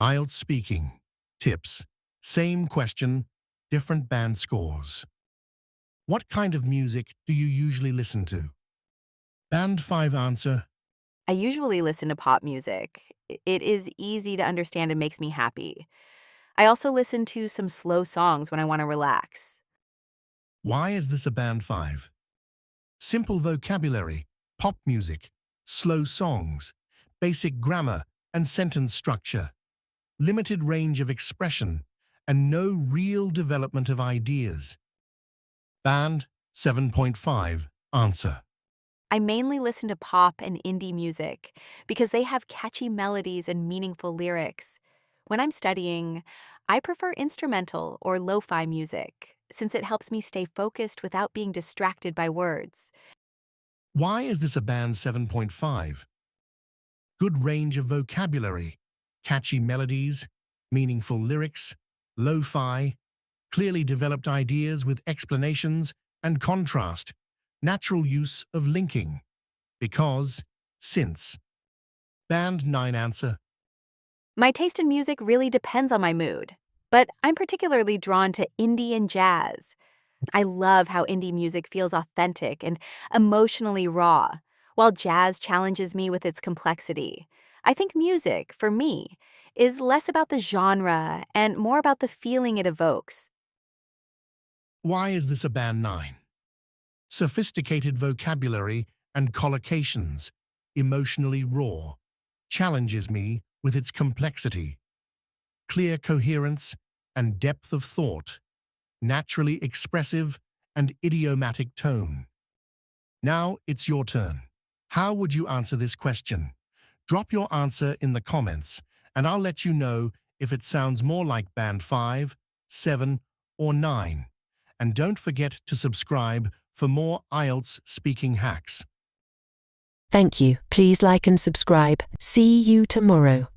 IELTS speaking. Tips. Same question, different band scores. What kind of music do you usually listen to? Band 5 answer. I usually listen to pop music. It is easy to understand and makes me happy. I also listen to some slow songs when I want to relax. Why is this a band 5? Simple vocabulary, pop music, slow songs, basic grammar and sentence structure, limited range of expression, and no real development of ideas. Band 7.5 answer. I mainly listen to pop and indie music because they have catchy melodies and meaningful lyrics. When I'm studying, I prefer instrumental or lo-fi music since it helps me stay focused without being distracted by words. Why is this a band 7.5? Good range of vocabulary, catchy melodies, meaningful lyrics, lo-fi, clearly developed ideas with explanations and contrast, natural use of linking, because, since. Band 9 answer. My taste in music really depends on my mood, but I'm particularly drawn to indie and jazz. I love how indie music feels authentic and emotionally raw, while jazz challenges me with its complexity. I think music, for me, is less about the genre and more about the feeling it evokes. Why is this a band 9? Sophisticated vocabulary and collocations, emotionally raw, challenges me with its complexity. Clear coherence and depth of thought, naturally expressive and idiomatic tone. Now it's your turn. How would you answer this question? Drop your answer in the comments, and I'll let you know if it sounds more like band 5, 7, or 9. And don't forget to subscribe for more IELTS speaking hacks. Thank you. Please like and subscribe. See you tomorrow.